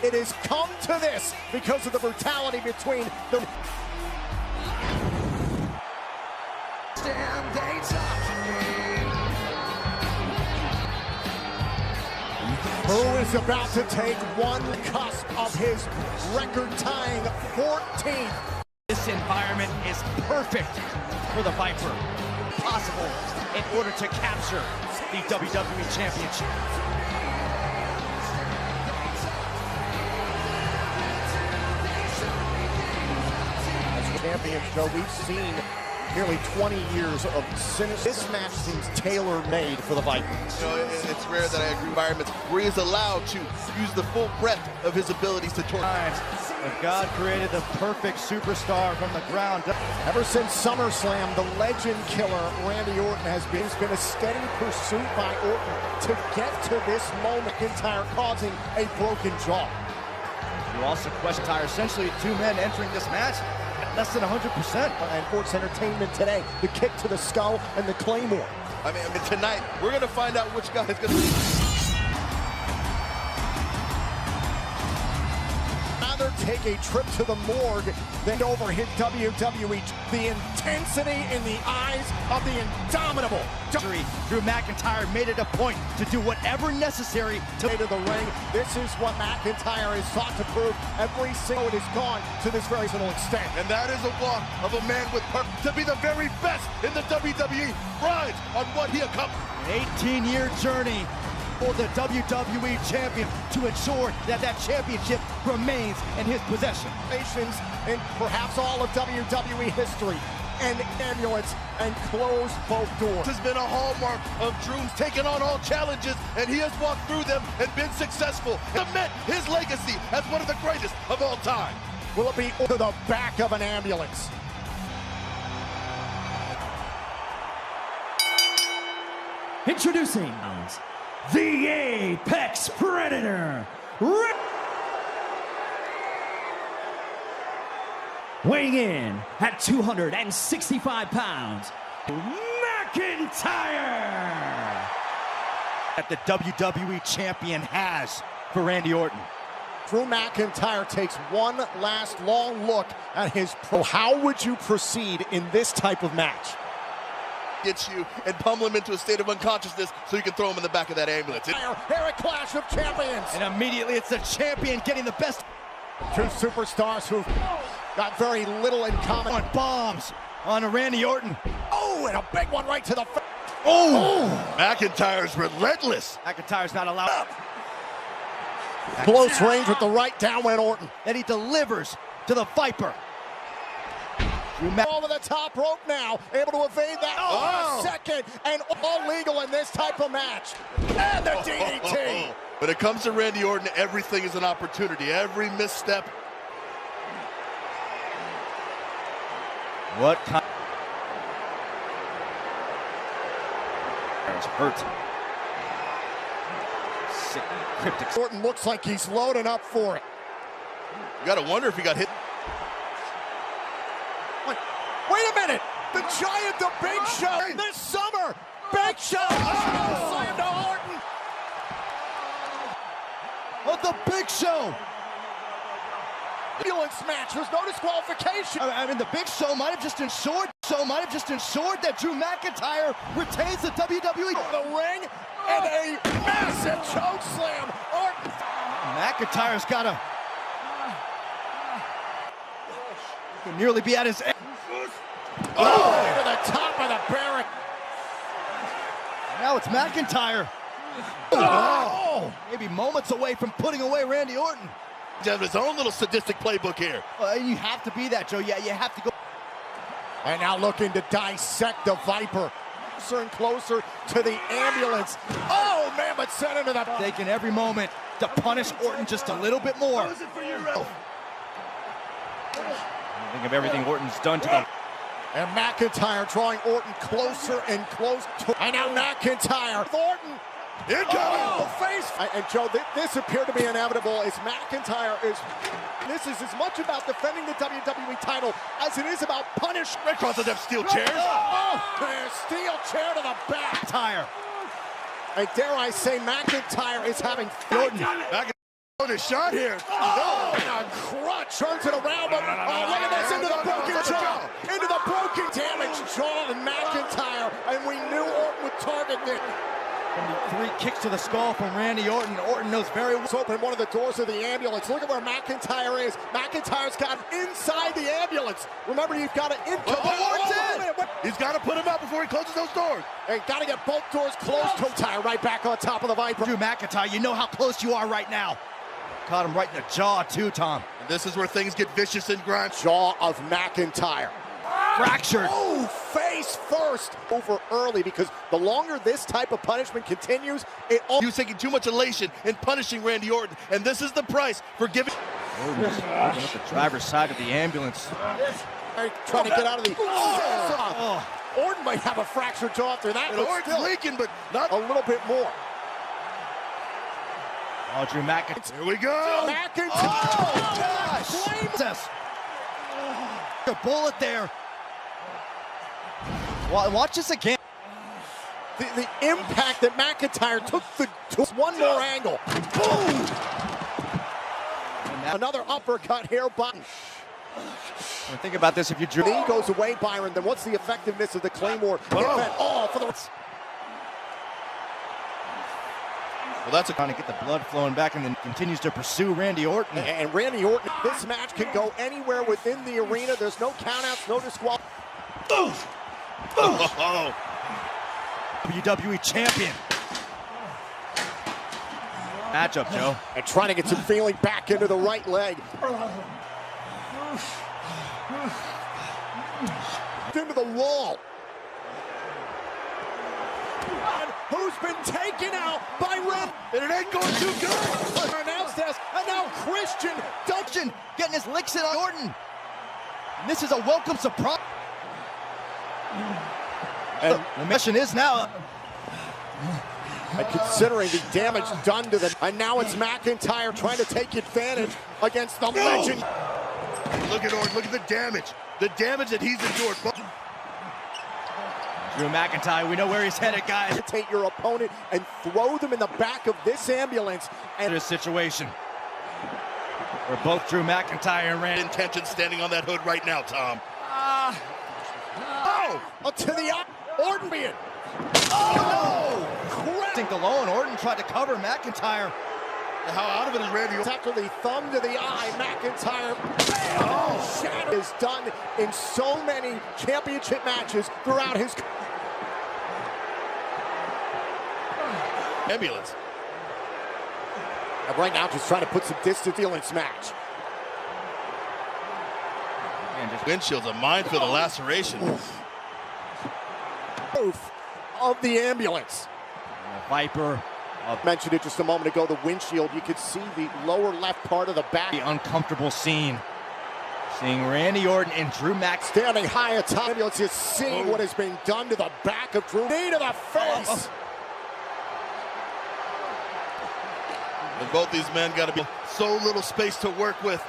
It has come to this because of the brutality between the... Stand, they talk to me. Who is about to take one cusp of his record-tying 14th. This environment is perfect for the Viper. Possible in order to capture the WWE Championship. As champions, Joe, we've seen nearly 20 years of sinister. This match seems tailor-made for the Vikings. You know, it's rare that I agree environments where he is allowed to use the full breadth of his abilities to torment. God created the perfect superstar from the ground. Ever since SummerSlam, the legend killer Randy Orton has been a steady pursuit by Orton to get to this moment. McIntyre causing a broken jaw. You also question McIntyre, essentially two men entering this match at less than 100%. And Orton's entertainment today, the kick to the skull and the Claymore. I mean, tonight, we're going to find out which guy is going to... Take a trip to the morgue, then over hit WWE. The intensity in the eyes of the indomitable Drew McIntyre made it a point to do whatever necessary to the ring. This is what McIntyre is sought to prove every single. It has gone to this very little extent. And that is a walk of a man with purpose to be the very best in the WWE. Rides on what he accomplished. An 18-year journey for the WWE champion to ensure that that championship remains in his possession. Nations in perhaps all of WWE history, and ambulance and close both doors. This has been a hallmark of Drew's taking on all challenges, and he has walked through them and been successful. Cement his legacy as one of the greatest of all time. Will it be to the back of an ambulance? Introducing the Apex Predator, weighing in at 265 pounds, McIntyre! That the WWE champion has for Randy Orton. Drew McIntyre takes one last long look at his pro. How would you proceed in this type of match? Get you and pummel him into a state of unconsciousness so you can throw him in the back of that ambulance. Here a clash of champions. And immediately it's the champion getting the best. Two superstars who've got very little in common. On bombs on Randy Orton. Oh, and a big one right to the face. Oh! McIntyre's relentless. McIntyre's not allowed up. Close range with the right downwind Orton. And he delivers to the Viper. Over the top rope now, able to evade that. Oh, a second, and all legal in this type of match. And the DDT. When it comes to Randy Orton, everything is an opportunity. Every misstep. What kind? It's hurt. Sick, cryptic. Orton looks like he's loading up for it. You gotta wonder if he got hit. Wait a minute! The Giant, the Big Show, this summer! Big Show! Oh, slam to Orton! Oh, the Big Show! Ambulance match, there's no disqualification. I mean, the Big Show might have just ensured that Drew McIntyre retains the WWE. The ring and a massive choke slam. Orton. McIntyre's got to nearly be at his end. Oh, to the top of the barrel. Now it's McIntyre. Oh, maybe moments away from putting away Randy Orton. He has his own little sadistic playbook here. You have to be that, Joe. Yeah, you have to go. And now looking to dissect the Viper. Closer and closer to the ambulance. Oh, man, but sent into the... Taking every moment to punish Orton just a little bit more. Think of everything Orton's done to them. And McIntyre drawing Orton closer and closer. And now McIntyre. Orton. Here comes. Oh, face. And Joe, this appeared to be inevitable as McIntyre is... This is as much about defending the WWE title as it is about punish. Red Cross of them steel chairs. Oh, steel chair to the back. McIntyre. And dare I say, McIntyre is having... Orton. Oh, the shot here. Oh, and a crutch. Turns it around, but oh, look at this, into the broken jaw. Into the broken, damaged jaw of McIntyre, and we knew Orton would target this. And the 3 kicks to the skull from Randy Orton. Orton knows very well. Let's open one of the doors of the ambulance. Look at where McIntyre is. McIntyre's got inside the ambulance. Remember, you've got to He's got to put him out before he closes those doors. Hey, got to get both doors closed. McIntyre right back on top of the Viper. Drew McIntyre, you know how close you are right now. Caught him right in the jaw, too, Tom. And this is where things get vicious and grimy. Jaw of McIntyre. Fractured. Oh, face first. Over early, because the longer this type of punishment continues, He was taking too much elation in punishing Randy Orton, and this is the price for giving. Orton's at the driver's side of the ambulance. Trying to get out of the... Orton might have a fractured jaw after that. And Orton's leaking, but not a little bit more. Oh, Drew McIntyre. Here we go. McIntyre. Oh, gosh. A bullet there. Watch this again. The impact that McIntyre took one more angle. Boom! Another uppercut here, Button. Think about this if you drew. Knee goes away, Byron. Then what's the effectiveness of the Claymore? Oh, for the... Well, that's trying to get the blood flowing back, and then continues to pursue Randy Orton. And Randy Orton, this match can go anywhere within the arena. There's no countouts, no disqualification. WWE champion. Matchup, Joe. And trying to get some feeling back into the right leg. Into the wall. Who's been taken out by Red? And it ain't going too good. Announced as, and now Christian Dungeon getting his licks in on Orton. And this is a welcome surprise. And the mission is now. And considering the damage done to them, and now it's McIntyre trying to take advantage against the legend. Look at Orton, look at the damage that he's endured. Drew McIntyre, we know where he's headed, guys. Take your opponent and throw them in the back of this ambulance. And this situation where both Drew McIntyre and Randy intention standing on that hood right now, Tom. To the Orton being. Think alone, Orton tried to cover McIntyre. How out of it is Randy Orton? After the thumb to the eye, McIntyre shatter is done in so many championship matches throughout his ambulance. And right now, just trying to put some distance in this match. Man, just windshield's a minefield of laceration. Proof of the ambulance. The Viper. I mentioned it just a moment ago, the windshield. You could see the lower left part of the back. The uncomfortable scene. Seeing Randy Orton and Drew McIntyre standing high atop ambulance, just seeing what has been done to the back of Drew. Knee to the face. And both these men got to be so little space to work with.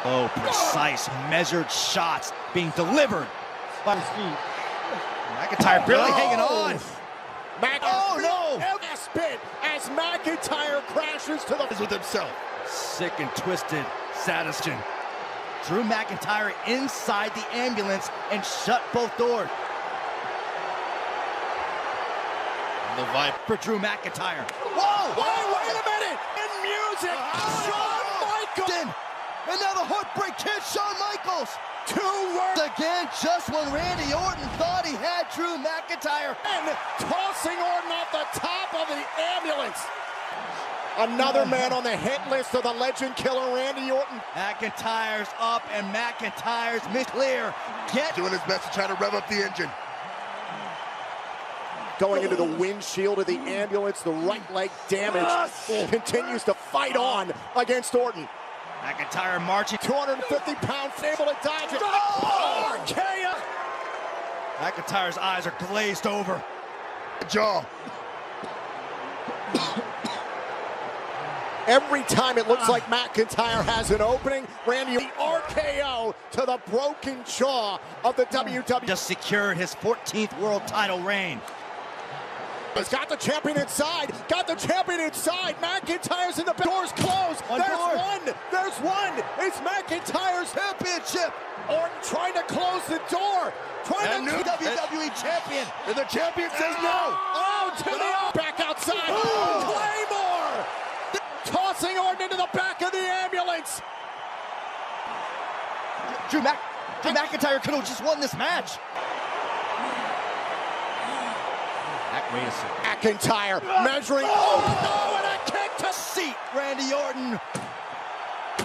Oh, precise, measured shots being delivered by his feet. McIntyre barely hanging on. Last bit as McIntyre crashes to the with himself. Sick and twisted, Sadiston. Drew McIntyre inside the ambulance and shut both doors. The Viper for Drew McIntyre. Whoa! Wait a minute! And music! Shawn Michaels! And now the Heartbreak Kid, Shawn Michaels! 2 words again, just when Randy Orton thought he had Drew McIntyre. And tossing Orton off the top of the ambulance. Another man on the hit list of the legend killer, Randy Orton. McIntyre's up and McIntyre's clear. Doing his best to try to rev up the engine. Going into the windshield of the ambulance, the right leg damage. Continues to fight on against Orton. McIntyre marching. 250-pound, able to dodge it. RKO! McIntyre's eyes are glazed over. Jaw. Every time it looks like McIntyre has an opening, Randy, the RKO to the broken jaw of the WWE. Just secured his 14th world title reign. He's got the champion inside. Got the champion inside. McIntyre's in the back. Doors closed. There's one. It's McIntyre's championship. Orton trying to close the door. Trying to WWE champion. And the champion says no. Oh, to the back outside. Claymore. Tossing Orton into the back of the ambulance. Drew McIntyre could have just won this match. Wait a second. McIntyre measuring. Oh, no, and a kick to Seat Randy Orton.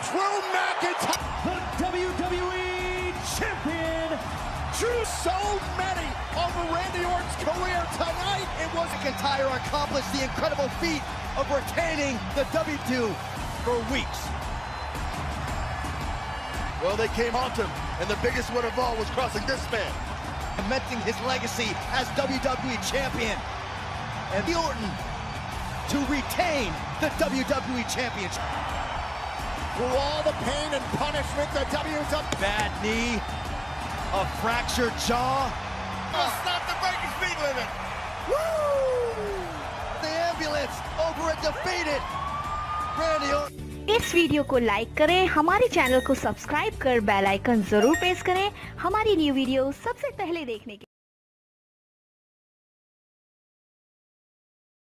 Drew McIntyre. The WWE Champion. Drew so many over Randy Orton's career tonight. It was McIntyre accomplished the incredible feat of retaining the W2 for weeks. Well, they came on him, and the biggest one of all was crossing this man. Cementing his legacy as WWE champion. And Orton to retain the WWE championship. through all the pain and punishment the WWE. Bad knee, a fractured jaw. Stop the breaking speed limit. Woo! The ambulance over a defeated Randy Orton. इस video को like करें, हमारे channel को subscribe कर bell icon जरूर press करें हमारी new video सबसे पहले देखने के लिए।